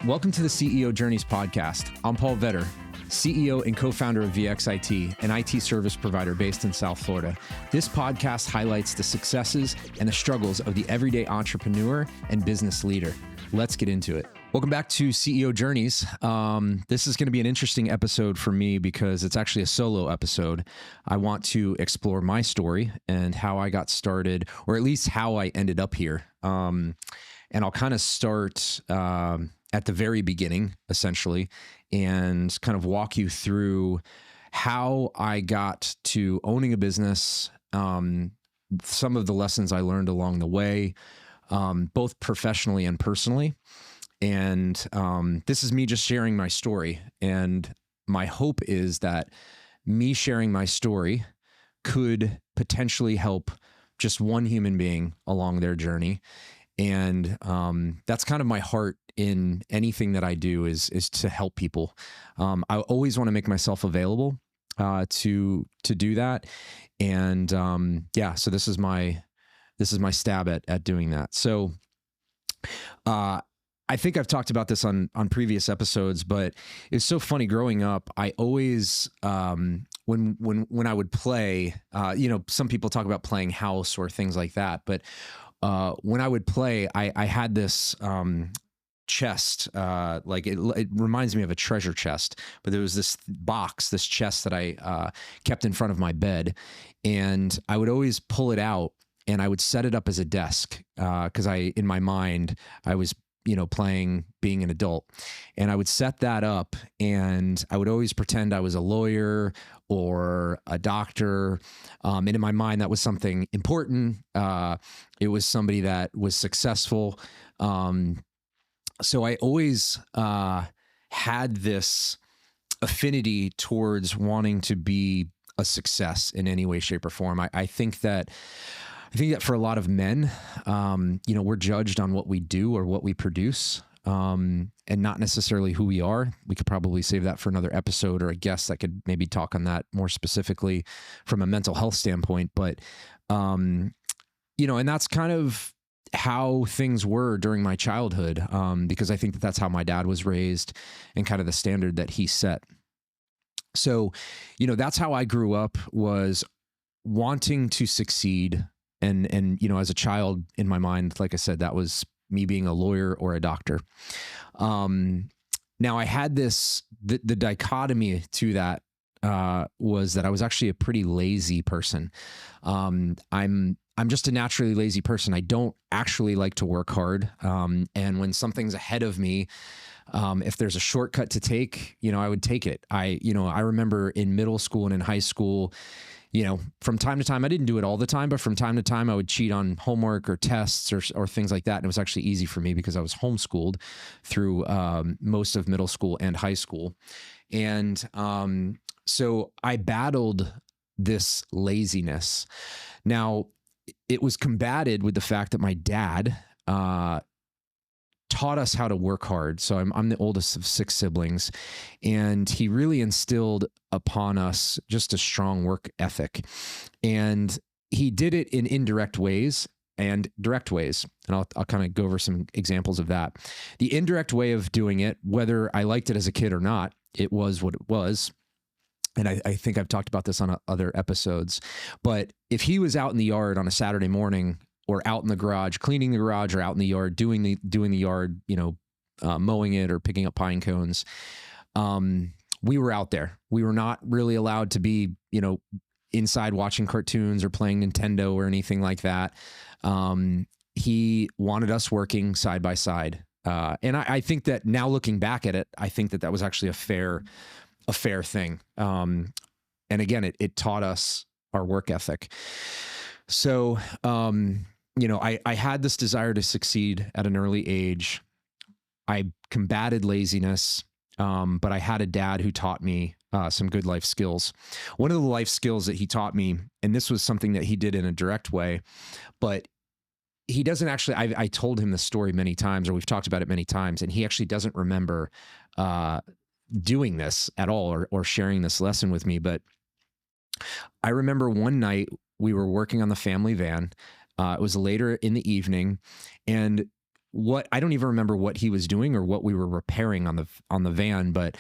Welcome to the CEO Journeys podcast. I'm Paul Vetter, CEO and co-founder of VXIT, an IT service provider based in South Florida. This podcast highlights the successes and the struggles of the everyday entrepreneur and business leader. Let's get into it. Welcome back to CEO Journeys. This is going to be an interesting episode for me because it's actually a solo episode. I want to explore my story and how I got started, or at least how I ended up here. And I'll kind of start at the very beginning, essentially, and kind of walk you through how I got to owning a business, some of the lessons I learned along the way, both professionally and personally. And this is me just sharing my story. And my hope is that me sharing my story could potentially help just one human being along their journey. And that's kind of my heart in anything that I do is to help people. I always want to make myself available to do that. And so this is my stab at doing that. So I think I've talked about this on previous episodes, but it's so funny growing up. I always when I would play, some people talk about playing house or things like that, but when I would play, I had this chest, it reminds me of a treasure chest, but there was this chest that I kept in front of my bed, and I would always pull it out and I would set it up as a desk because in my mind, I was playing being an adult, and I would set that up and I would always pretend I was a lawyer or a doctor. And in my mind, that was something important. It was somebody that was successful. So I always had this affinity towards wanting to be a success in any way, shape, or form. I think that for a lot of men, we're judged on what we do or what we produce, and not necessarily who we are. We could probably save that for another episode or a guest that could maybe talk on that more specifically from a mental health standpoint. But, and that's kind of how things were during my childhood, because I think that's how my dad was raised and kind of the standard that he set. So, that's how I grew up, was wanting to succeed. And as a child in my mind, like I said, that was me being a lawyer or a doctor. Now I had the dichotomy to that was that I was actually a pretty lazy person. I'm just a naturally lazy person. I don't actually like to work hard. And when something's ahead of me, if there's a shortcut to take, I would take it. I remember in middle school and in high school, from time to time, I didn't do it all the time, but from time to time I would cheat on homework or tests or things like that. And it was actually easy for me because I was homeschooled through most of middle school and high school. And so I battled this laziness. Now, it was combated with the fact that my dad taught us how to work hard. So I'm the oldest of 6 siblings, and he really instilled upon us just a strong work ethic. And he did it in indirect ways and direct ways. And I'll kind of go over some examples of that. The indirect way of doing it, whether I liked it as a kid or not, it was what it was. And I think I've talked about this on other episodes, but if he was out in the yard on a Saturday morning, or out in the garage, cleaning the garage, or out in the yard, doing the yard, mowing it or picking up pine cones, we were out there. We were not really allowed to be, inside watching cartoons or playing Nintendo or anything like that. He wanted us working side by side. And I think that now looking back at it, I think that was actually a fair thing. And again, it taught us our work ethic. So, I had this desire to succeed at an early age. I combated laziness, but I had a dad who taught me some good life skills. One of the life skills that he taught me, and this was something that he did in a direct way, but he doesn't actually, I told him the story many times, or we've talked about it many times, and he actually doesn't remember doing this at all or sharing this lesson with me. But I remember one night we were working on the family van. It was later in the evening, and what, I don't even remember what he was doing or what we were repairing on the van, but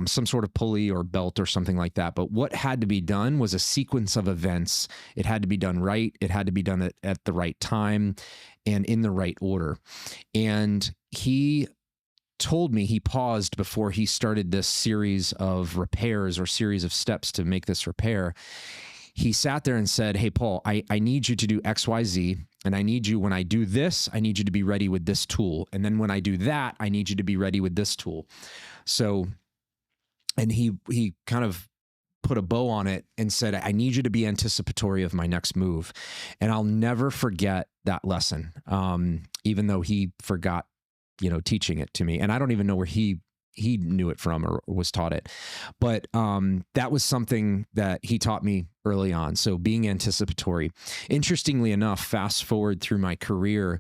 some sort of pulley or belt or something like that. But what had to be done was a sequence of events. It had to be done right. It had to be done at the right time and in the right order. And he told me, he paused before he started this series of repairs or series of steps to make this repair. He sat there and said, "Hey, Paul, I need you to do X, Y, Z. And I need you, when I do this, I need you to be ready with this tool. And then when I do that, I need you to be ready with this tool." So, and he kind of put a bow on it and said, "I need you to be anticipatory of my next move." And I'll never forget that lesson. Even though he forgot, teaching it to me. And I don't even know where he knew it from or was taught it. But that was something that he taught me early on. So being anticipatory. Interestingly enough, fast forward through my career,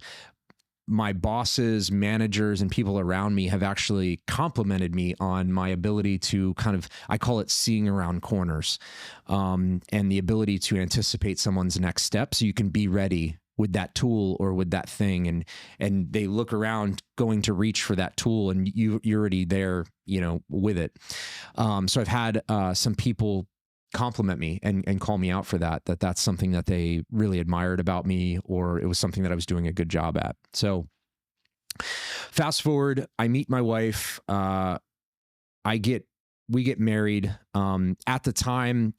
my bosses, managers, and people around me have actually complimented me on my ability to kind of, I call it seeing around corners, and the ability to anticipate someone's next step so you can be ready with that tool or with that thing, and they look around going to reach for that tool and you're already there, with it. So I've had some people compliment me and call me out for that's something that they really admired about me, or it was something that I was doing a good job at. So fast forward, I meet my wife, we get married. At the time,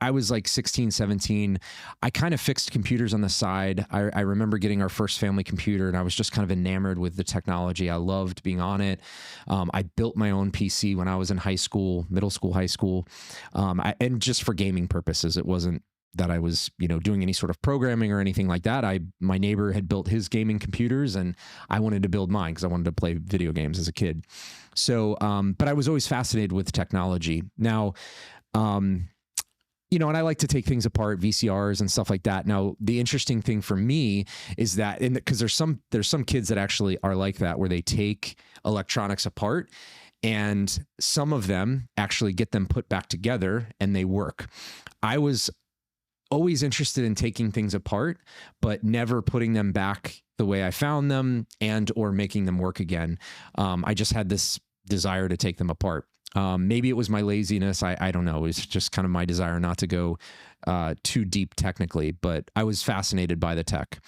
I was like 16, 17. I kind of fixed computers on the side. I remember getting our first family computer and I was just kind of enamored with the technology. I loved being on it. I built my own PC when I was in high school, middle school, high school. And just for gaming purposes. It wasn't that I was, doing any sort of programming or anything like that. My neighbor had built his gaming computers and I wanted to build mine because I wanted to play video games as a kid. So, but I was always fascinated with technology. Now, and I like to take things apart, VCRs and stuff like that. Now, the interesting thing for me is that, because there's some kids that actually are like that, where they take electronics apart and some of them actually get them put back together and they work. I was always interested in taking things apart, but never putting them back the way I found them and or making them work again. I just had this desire to take them apart. Maybe it was my laziness. I don't know. It was just kind of my desire not to go too deep technically, but I was fascinated by the tech.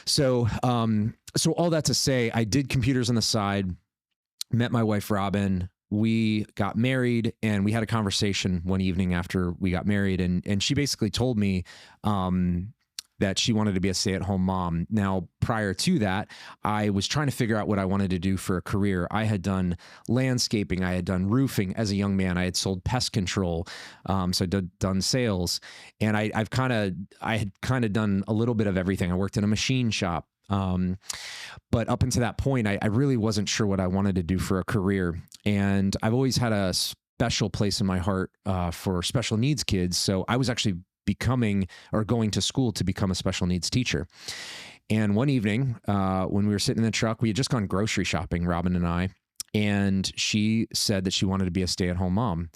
So all that to say, I did computers on the side, met my wife, Robin. We got married and we had a conversation one evening after we got married. And she basically told me that she wanted to be a stay-at-home mom. Now, prior to that, I was trying to figure out what I wanted to do for a career. I had done landscaping. I had done roofing as a young man. I had sold pest control. So I'd done sales. And I had kind of done a little bit of everything. I worked in a machine shop. But up until that point, I really wasn't sure what I wanted to do for a career. And I've always had a special place in my heart for special needs kids. So I was actually going to school to become a special needs teacher. And one evening, when we were sitting in the truck, we had just gone grocery shopping, Robin and I, and she said that she wanted to be a stay-at-home mom.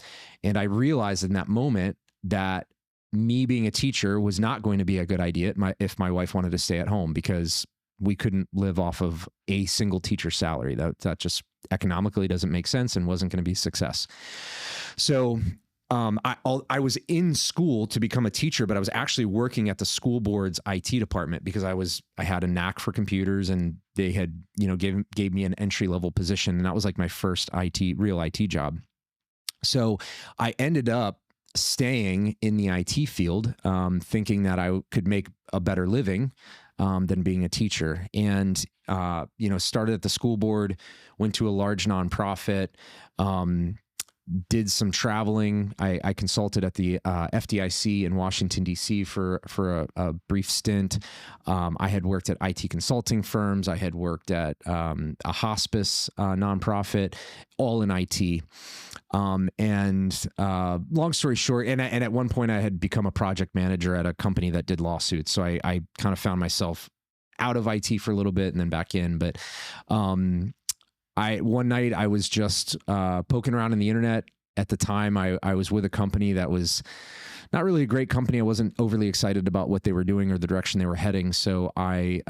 And I realized in that moment that me being a teacher was not going to be a good idea if my wife wanted to stay at home, because we couldn't live off of a single teacher's salary. That just economically doesn't make sense and wasn't going to be a success. So I was in school to become a teacher, but I was actually working at the school board's IT department because I had a knack for computers, and they had, gave me an entry level position. And that was like my first real IT job. So I ended up staying in the IT field, thinking that I could make a better living than being a teacher. And, started at the school board, went to a large nonprofit, did some traveling. I consulted at the FDIC in Washington, D.C. for a brief stint. I had worked at IT consulting firms. I had worked at a hospice nonprofit, all in IT. And long story short, and at one point I had become a project manager at a company that did lawsuits. So I kind of found myself out of IT for a little bit and then back in. But one night I was just poking around in the internet. At the time, I was with a company that was not really a great company. I wasn't overly excited about what they were doing or the direction they were heading. So I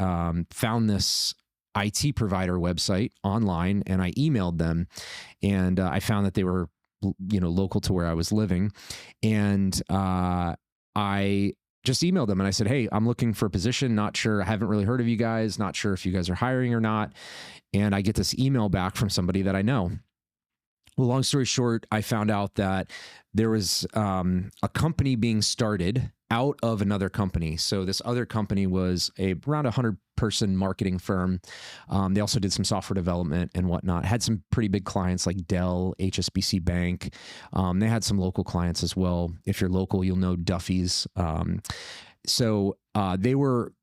found this IT provider website online, and I emailed them, and I found that they were, local to where I was living, and I just emailed them and I said, "Hey, I'm looking for a position. Not sure. I haven't really heard of you guys. Not sure if you guys are hiring or not." And I get this email back from somebody that I know. Well, long story short, I found out that there was a company being started out of another company. So this other company was around 100-person marketing firm. They also did some software development and whatnot. Had some pretty big clients like Dell, HSBC Bank. They had some local clients as well. If you're local, you'll know Duffy's. So they were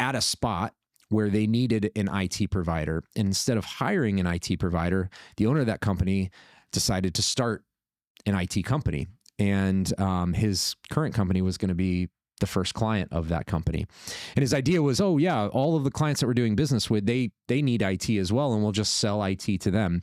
at a spot where they needed an IT provider. And instead of hiring an IT provider, the owner of that company decided to start an IT company. And his current company was going to be the first client of that company. And his idea was, oh yeah, all of the clients that we're doing business with, they need IT as well, and we'll just sell IT to them.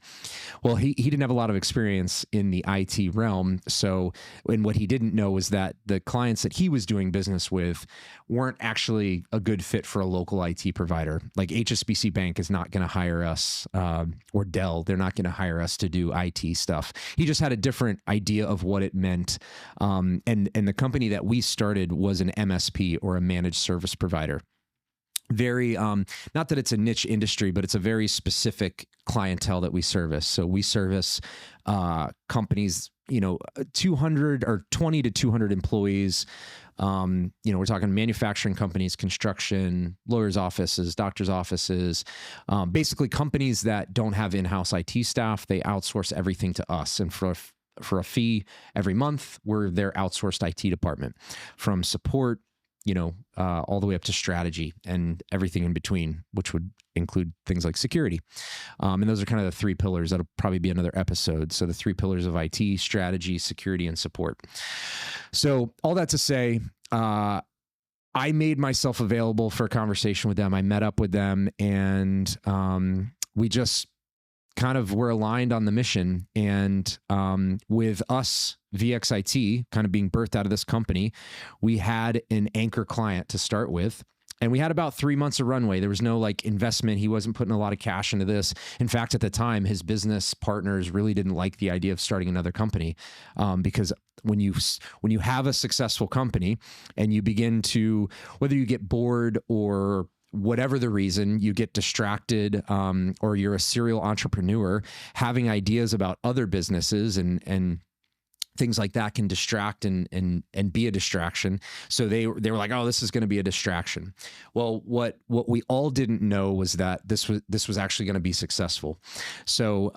Well, he didn't have a lot of experience in the IT realm. So, and what he didn't know was that the clients that he was doing business with weren't actually a good fit for a local IT provider. Like HSBC Bank is not going to hire us, or Dell, they're not going to hire us to do IT stuff. He just had a different idea of what it meant. And the company that we started was an MSP, or a managed service provider. Very, not that it's a niche industry, but it's a very specific clientele that we service. So we service companies, 200 or 20 to 200 employees. We're talking manufacturing companies, construction, lawyers' offices, doctors' offices, basically companies that don't have in-house IT staff. They outsource everything to us. And for a fee every month, we're their outsourced IT department, from support, all the way up to strategy and everything in between, which would include things like security. And those are kind of the three pillars. That'll probably be another episode. So the three pillars of IT: strategy, security, and support. So all that to say, I made myself available for a conversation with them. I met up with them, and we just kind of were aligned on the mission. And with us, VXIT, kind of being birthed out of this company, we had an anchor client to start with. And we had about 3 months of runway. There was no investment. He wasn't putting a lot of cash into this. In fact, at the time, his business partners really didn't like the idea of starting another company, because when you have a successful company and you begin to, whether you get bored or whatever the reason, you get distracted, or you're a serial entrepreneur, having ideas about other businesses and things like that can distract and be a distraction. So they were like, oh, this is going to be a distraction. Well, what we all didn't know was that this was actually going to be successful. So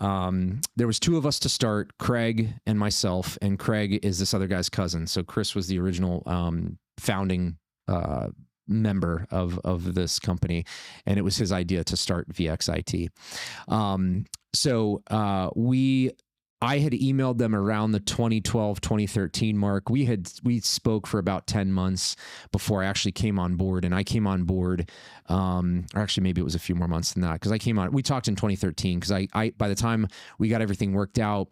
there was two of us to start, Craig and myself, and Craig is this other guy's cousin. So Chris was the original founding member of this company, and it was his idea to start VXIT. I had emailed them around the 2012, 2013 mark. We spoke for about 10 months before I actually came on board. And I came on board, or actually maybe it was a few more months than that, because we talked in 2013, because I by the time we got everything worked out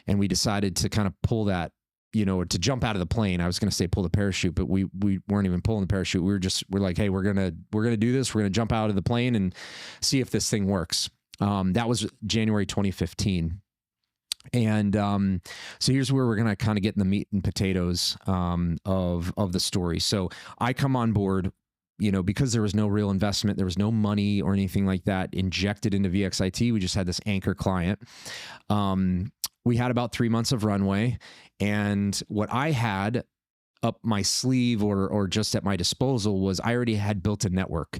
and we decided to kind of pull that, to jump out of the plane. I was going to say pull the parachute, but we weren't even pulling the parachute. We're like, hey, we're going to do this. We're going to jump out of the plane and see if this thing works. That was January 2015. And so here's where we're going to kind of get in the meat and potatoes of the story. So I come on board, because there was no real investment, there was no money or anything like that injected into VXIT. We just had this anchor client. We had about 3 months of runway, and what I had up my sleeve or just at my disposal was I already had built a network.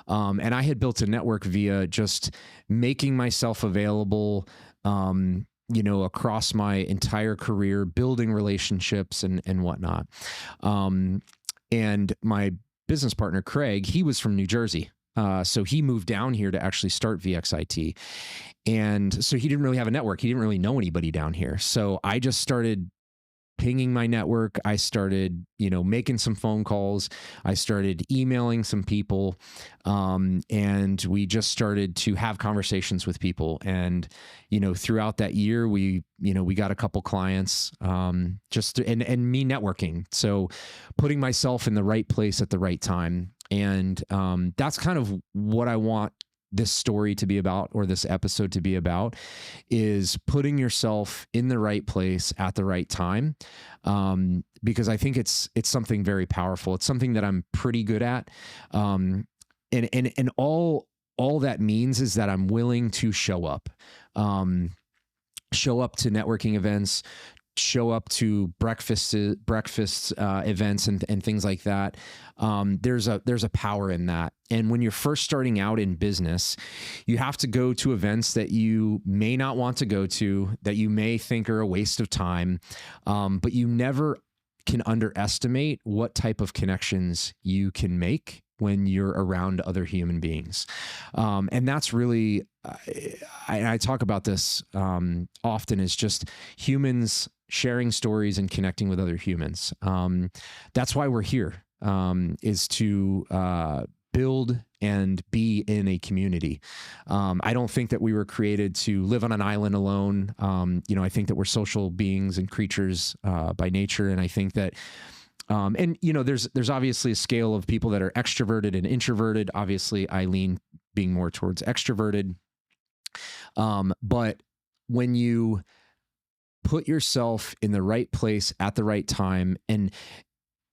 And I had built a network via just making myself available, across my entire career, building relationships and whatnot. And my business partner, Craig, he was from New Jersey. So he moved down here to actually start VXIT. And so he didn't really have a network. He didn't really know anybody down here. So I just started pinging my network. I started, making some phone calls. I started emailing some people. And we just started to have conversations with people. And, throughout that year, we got a couple clients, and me networking. So putting myself in the right place at the right time. And that's kind of what I want this story to be about, or this episode to be about, is putting yourself in the right place at the right time. Because I think it's something very powerful. It's something that I'm pretty good at. And all that means is that I'm willing to show up. Show up to networking events, show up to breakfast events and things like that. There's a power in that. And when you're first starting out in business, you have to go to events that you may not want to go to, that you may think are a waste of time. But you never can underestimate what type of connections you can make when you're around other human beings. And that's really, I talk about this often, is just humans sharing stories and connecting with other humans. That's why we're here, is to build and be in a community. I don't think that we were created to live on an island alone. I think that we're social beings and creatures by nature. And I think that there's obviously a scale of people that are extroverted and introverted. Obviously, I lean being more towards extroverted. But when you put yourself in the right place at the right time, and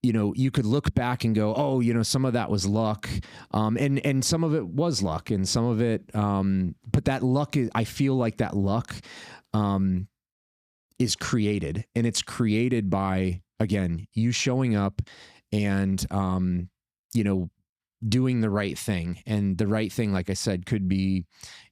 you could look back and go, oh, some of that was luck. And some of it was luck, and some of it, but that luck I feel like that luck, is created, and it's created by, again, you showing up and, doing the right thing. And the right thing, like I said, could be,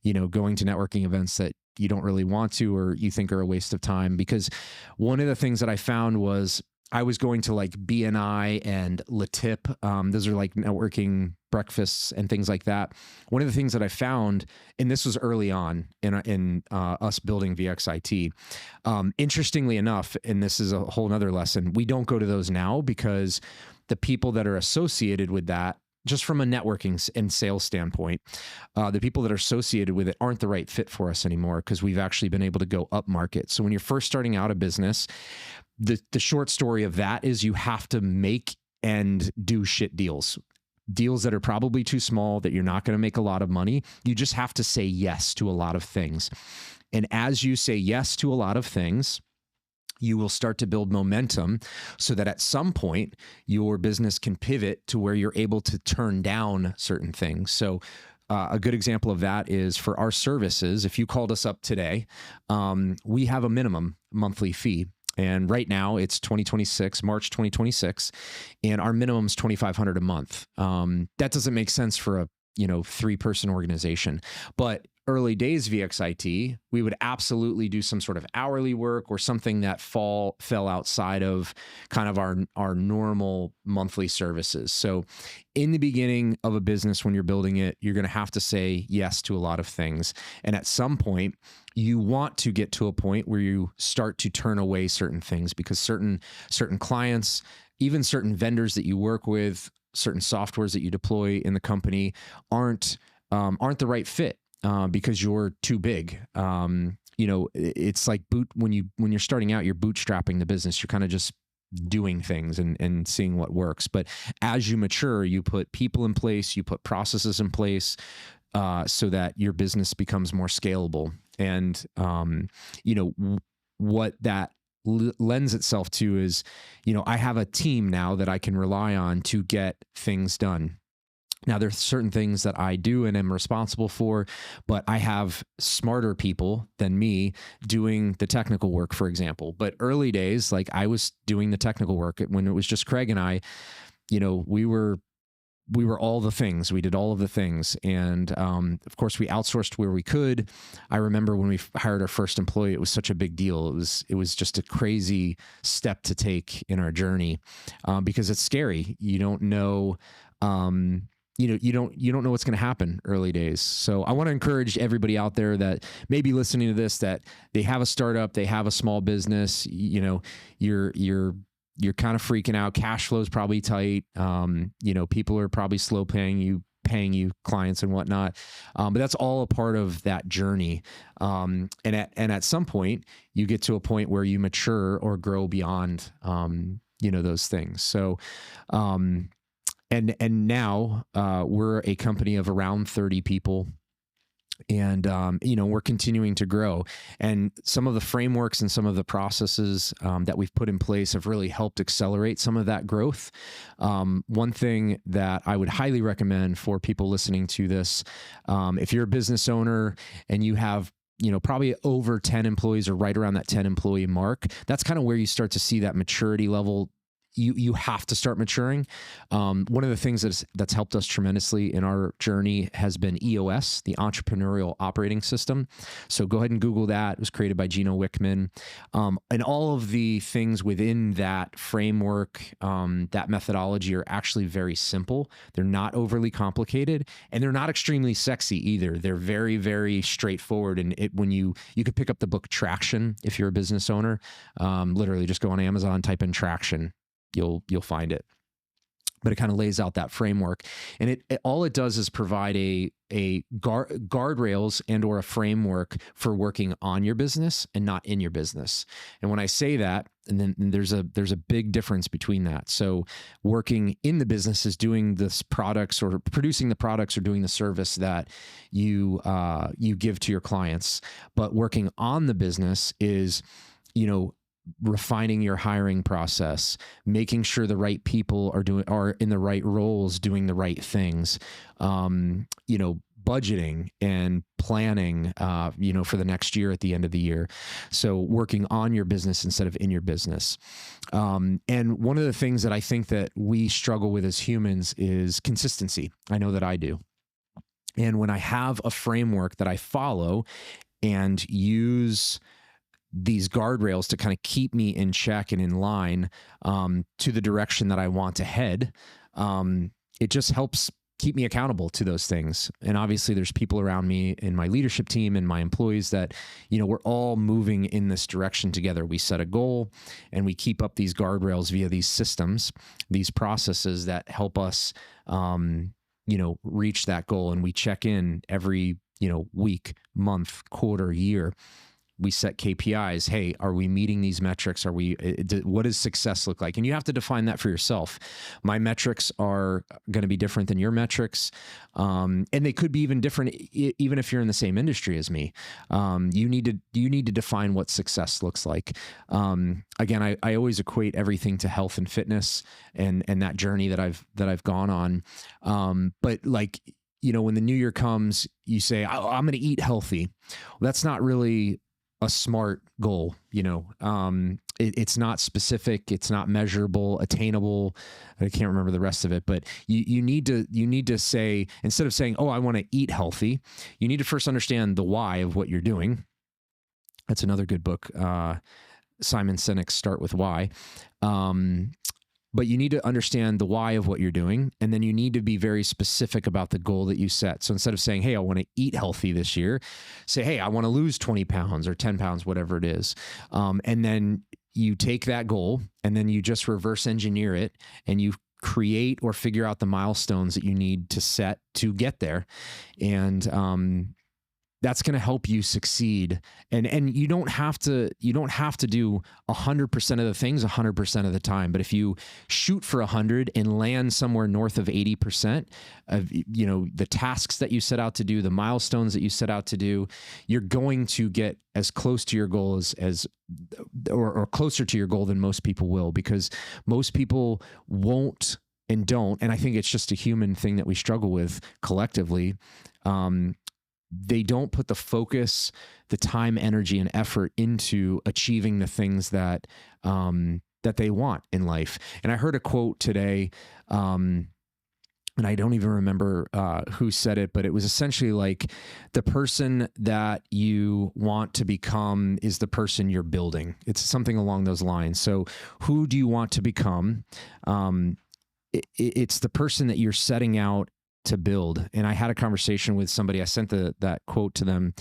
going to networking events that you don't really want to, or you think are a waste of time. Because one of the things that I found was I was going to like BNI and LaTip. Those are like networking breakfasts and things like that. One of the things that I found, and this was early on in us building VXIT, interestingly enough, and this is a whole nother lesson, we don't go to those now because the people that are associated with that, just from a networking and sales standpoint, the people that are associated with it aren't the right fit for us anymore, because we've actually been able to go up market. So when you're first starting out a business, the short story of that is you have to make and do shit deals that are probably too small, that you're not going to make a lot of money. You just have to say yes to a lot of things. And as you say yes to a lot of things, you will start to build momentum so that at some point your business can pivot to where you're able to turn down certain things. So a good example of that is for our services. If you called us up today, we have a minimum monthly fee. And right now it's March 2026, and our minimum is $2,500 a month. That doesn't make sense for a 3-person organization, but early days VXIT, we would absolutely do some sort of hourly work or something that fell outside of kind of our normal monthly services. So in the beginning of a business, when you're building it, you're going to have to say yes to a lot of things. And at some point, you want to get to a point where you start to turn away certain things, because certain clients, even certain vendors that you work with, certain softwares that you deploy in the company aren't the right fit. Because you're too big. It's like when you're starting out, you're bootstrapping the business. You're kind of just doing things and seeing what works. But as you mature, you put people in place, you put processes in place, so that your business becomes more scalable. And, what that lends itself to is, I have a team now that I can rely on to get things done. Now, there's certain things that I do and am responsible for, but I have smarter people than me doing the technical work, for example. But early days, like I was doing the technical work when it was just Craig and I, we were all the things. We did all of the things. And of course, we outsourced where we could. I remember when we hired our first employee, it was such a big deal. It was just a crazy step to take in our journey, because it's scary. You don't know. You don't know what's going to happen early days. So I want to encourage everybody out there that may be listening to this, that they have a startup, they have a small business, you're kind of freaking out. Cash flow is probably tight. People are probably slow paying you clients and whatnot. But that's all a part of that journey. And at some point you get to a point where you mature or grow beyond, those things. So, and now we're a company of around 30 people. And, we're continuing to grow. And some of the frameworks and some of the processes that we've put in place have really helped accelerate some of that growth. One thing that I would highly recommend for people listening to this, if you're a business owner and you have probably over 10 employees or right around that 10 employee mark, that's kind of where you start to see that maturity level. You have to start maturing. One of the things that's helped us tremendously in our journey has been EOS, the Entrepreneurial Operating System. So go ahead and Google that. It was created by Gino Wickman. And all of the things within that framework, that methodology are actually very simple. They're not overly complicated, and they're not extremely sexy either. They're very, very straightforward. And when you could pick up the book Traction if you're a business owner. Literally just go on Amazon, type in Traction. You'll find it, but it kind of lays out that framework, and it all it does is provide a guardrails and or a framework for working on your business and not in your business. And when I say that, and then there's a big difference between that. So working in the business is doing this products or producing the products or doing the service that you give to your clients, but working on the business is refining your hiring process, making sure the right people are in the right roles, doing the right things, budgeting and planning, for the next year at the end of the year. So working on your business instead of in your business. And one of the things that I think that we struggle with as humans is consistency. I know that I do. And when I have a framework that I follow and use these guardrails to kind of keep me in check and in line to the direction that I want to head, it just helps keep me accountable to those things. And obviously there's people around me in my leadership team and my employees that, we're all moving in this direction together. We set a goal and we keep up these guardrails via these systems, these processes that help us, reach that goal. And we check in every, week, month, quarter, year. We set KPIs. Hey, are we meeting these metrics? What does success look like? And you have to define that for yourself. My metrics are going to be different than your metrics. And they could be even different, even if you're in the same industry as me. You need to define what success looks like. Again, I always equate everything to health and fitness and that journey that I've gone on. But when the new year comes, you say, I'm going to eat healthy. Well, that's not really a smart goal. It's not specific, it's not measurable, attainable. I can't remember the rest of it, but you need to say, instead of saying, I want to eat healthy, you need to first understand the why of what you're doing. That's another good book. Simon Sinek's Start with Why. But you need to understand the why of what you're doing. And then you need to be very specific about the goal that you set. So instead of saying, hey, I want to eat healthy this year, say, hey, I want to lose 20 pounds or 10 pounds, whatever it is. And then you take that goal and then you just reverse engineer it and you create or figure out the milestones that you need to set to get there. And, that's going to help you succeed. And you don't have to do 100% of the things 100% of the time. But if you shoot for 100 and land somewhere north of 80% of, the tasks that you set out to do, the milestones that you set out to do, you're going to get as close to your goal or closer to your goal than most people will, because most people won't and don't. And I think it's just a human thing that we struggle with collectively. They don't put the focus, the time, energy, and effort into achieving the things that they want in life. And I heard a quote today, and I don't even remember who said it, but it was essentially like, the person that you want to become is the person you're building. It's something along those lines. So who do you want to become? It's the person that you're setting out to build. And I had a conversation with somebody. I sent that quote to them,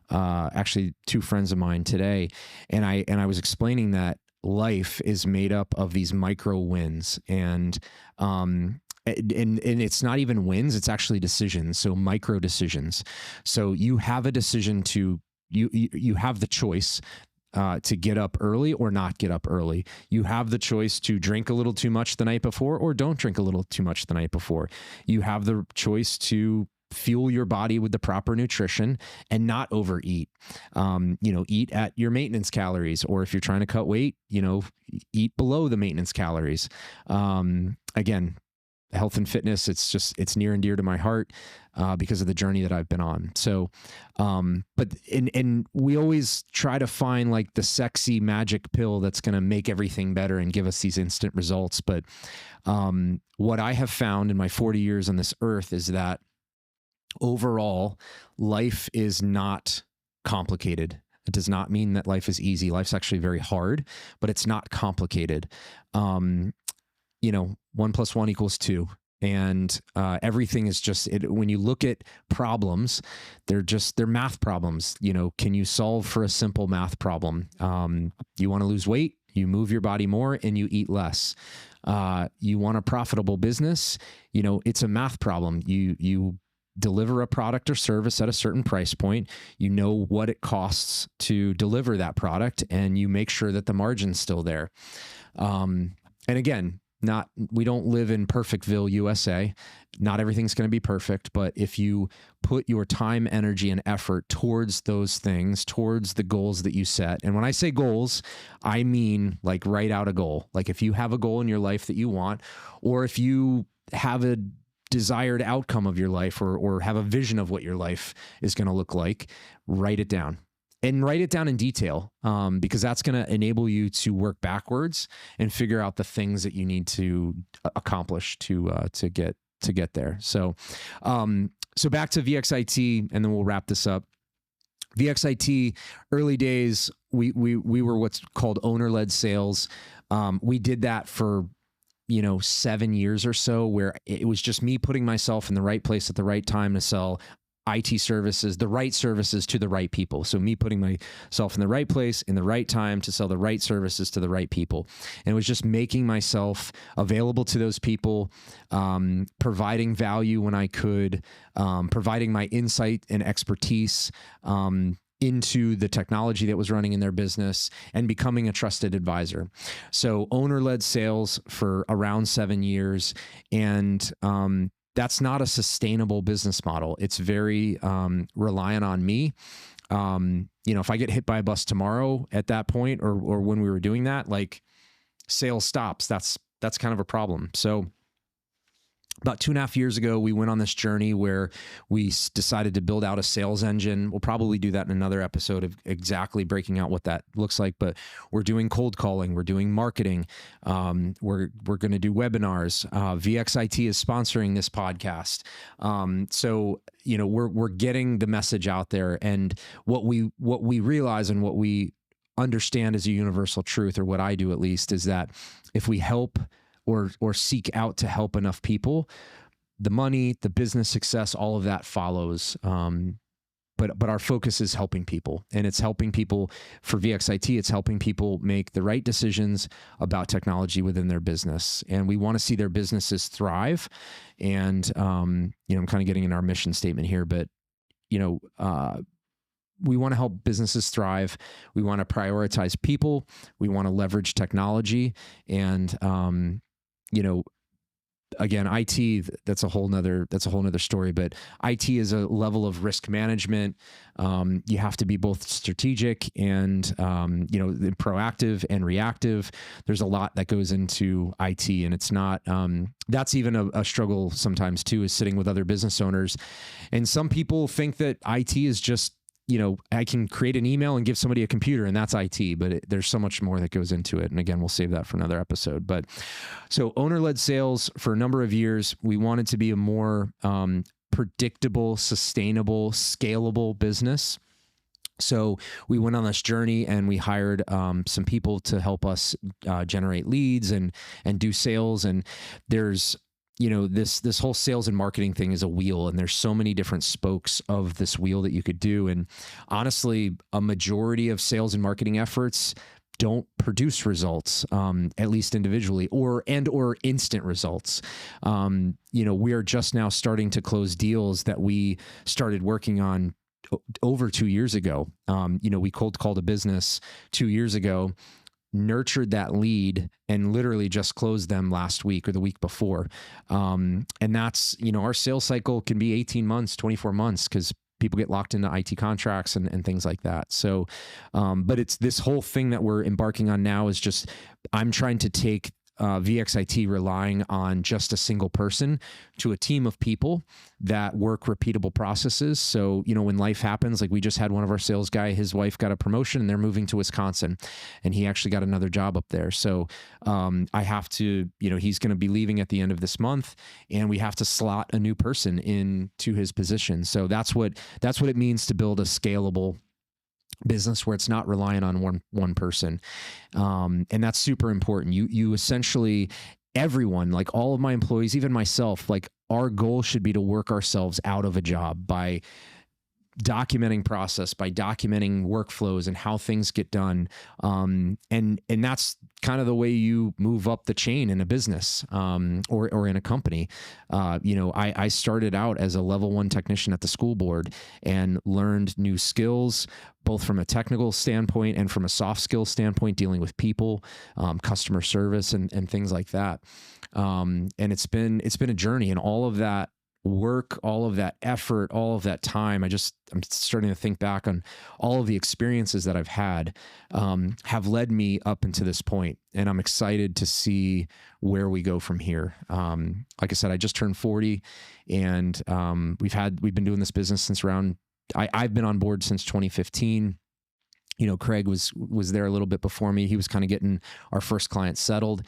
actually 2 friends of mine today. And I was explaining that life is made up of these micro wins, and it's not even wins, it's actually decisions. So micro decisions. So you have a decision you have the choice to get up early or not get up early. You have the choice to drink a little too much the night before or don't drink a little too much the night before. You have the choice to fuel your body with the proper nutrition and not overeat. Eat at your maintenance calories, or if you're trying to cut weight, eat below the maintenance calories. Again, health and fitness, it's near and dear to my heart because of the journey that I've been on. So, but we always try to find like the sexy magic pill that's going to make everything better and give us these instant results. But what I have found in my 40 years on this earth is that overall, life is not complicated. It does not mean that life is easy. Life's actually very hard, but it's not complicated. 1 + 1 = 2. And everything is just, when you look at problems, they're math problems. Can you solve for a simple math problem? You want to lose weight, you move your body more and you eat less. You want a profitable business, it's a math problem. You deliver a product or service at a certain price point, you know what it costs to deliver that product, and you make sure that the margin's still there. And again, we don't live in Perfectville, USA. Not everything's going to be perfect, but if you put your time, energy, and effort towards those things, towards the goals that you set. And when I say goals, I mean like write out a goal. Like if you have a goal in your life that you want, or if you have a desired outcome of your life, or have a vision of what your life is going to look like, write it down. And write it down in detail, because that's going to enable you to work backwards and figure out the things that you need to accomplish to get there. So back to VXIT, and then we'll wrap this up. VXIT, early days, we were what's called owner-led sales. We did that for 7 years or so, where it was just me putting myself in the right place at the right time to sell IT services, the right services to the right people. So me putting myself in the right place in the right time to sell the right services to the right people. And it was just making myself available to those people, providing value when I could, providing my insight and expertise, into the technology that was running in their business, and becoming a trusted advisor. So owner-led sales for around 7 years. And that's not a sustainable business model. It's very reliant on me. If I get hit by a bus tomorrow at that point, or when we were doing that, like sales stops, that's kind of a problem. So about 2.5 years ago, we went on this journey where we decided to build out a sales engine. We'll probably do that in another episode of exactly breaking out what that looks like. But we're doing cold calling, we're doing marketing, we're going to do webinars. VXIT is sponsoring this podcast, so we're getting the message out there. And what we realize and what we understand as a universal truth, or what I do at least, is that if we help or seek out to help enough people, the money, the business success, all of that follows. But our focus is helping people, and it's helping people for VXIT. It's helping people make the right decisions about technology within their business. And we want to see their businesses thrive. And, I'm kind of getting in our mission statement here, but, we want to help businesses thrive. We want to prioritize people. We want to leverage technology. And, again, IT, that's a whole nother story, but IT is a level of risk management. You have to be both strategic and, proactive and reactive. There's a lot that goes into IT, and it's not, that's even a struggle sometimes too, is sitting with other business owners. And some people think that IT is just, I can create an email and give somebody a computer and that's IT, but there's so much more that goes into it. And again, we'll save that for another episode. But so owner-led sales for a number of years, we wanted to be a more predictable, sustainable, scalable business. So we went on this journey, and we hired some people to help us generate leads and do sales. And there's this whole sales and marketing thing is a wheel, and there's so many different spokes of this wheel that you could do. And honestly, a majority of sales and marketing efforts don't produce results, at least individually, or instant results. We are just now starting to close deals that we started working on over 2 years ago. We cold called a business 2 years ago. nurtured that lead and literally just closed them last week or the week before. And that's, our sales cycle can be 18 months, 24 months, because people get locked into IT contracts and things like that. So, but it's this whole thing that we're embarking on now is just, I'm trying to take VXIT relying on just a single person to a team of people that work repeatable processes. So, when life happens, like we just had one of our sales guy, his wife got a promotion and they're moving to Wisconsin and he actually got another job up there. So I have to, he's going to be leaving at the end of this month and we have to slot a new person into his position. So that's what it means to build a scalable business where it's not reliant on one person. And that's super important. You essentially, everyone, like all of my employees, even myself, like our goal should be to work ourselves out of a job by documenting process, by documenting workflows and how things get done. And that's kind of the way you move up the chain in a business, or in a company. I started out as a level 1 technician at the school board and learned new skills, both from a technical standpoint and from a soft skill standpoint, dealing with people, customer service and things like that. And it's been a journey, and all of that work, all of that effort, all of that time, I'm starting to think back on all of the experiences that I've had, have led me up into this point, and I'm excited to see where we go from here. Like I said, I just turned 40, and we've been doing this business since I've been on board since 2015. Craig was there a little bit before me. He was kind of getting our first client settled.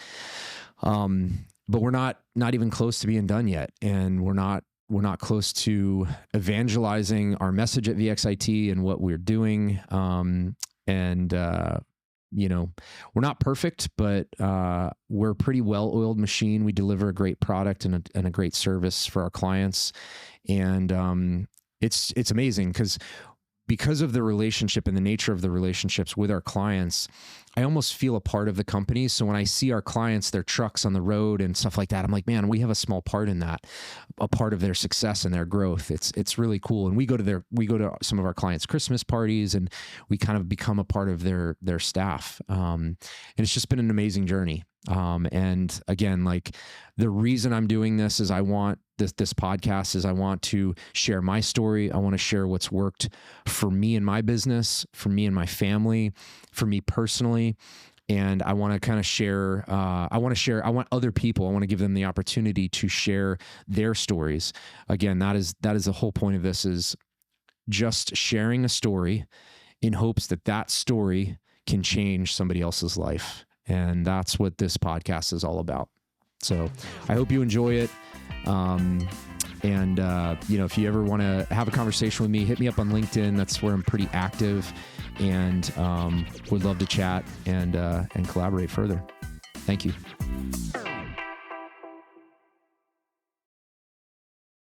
But we're not even close to being done yet. And we're not close to evangelizing our message at VXIT and what we're doing. We're not perfect, but we're a pretty well-oiled machine. We deliver a great product and a great service for our clients. And it's amazing because of the relationship and the nature of the relationships with our clients, I almost feel a part of the company. So when I see our clients, their trucks on the road and stuff like that, I'm like, man, we have a small part in that, a part of their success and their growth. It's really cool. And we go to some of our clients' Christmas parties, and we kind of become a part of their staff. And it's just been an amazing journey. And again, like the reason I'm doing this is I want this podcast is I want to share my story. I want to share what's worked for me and my business, for me and my family, for me personally. And I want to kind of share, I want other people, I want to give them the opportunity to share their stories. Again, that is the whole point of this, is just sharing a story in hopes that story can change somebody else's life. And that's what this podcast is all about. So I hope you enjoy it. If you ever want to have a conversation with me, hit me up on LinkedIn. That's where I'm pretty active, and would love to chat and collaborate further. Thank you.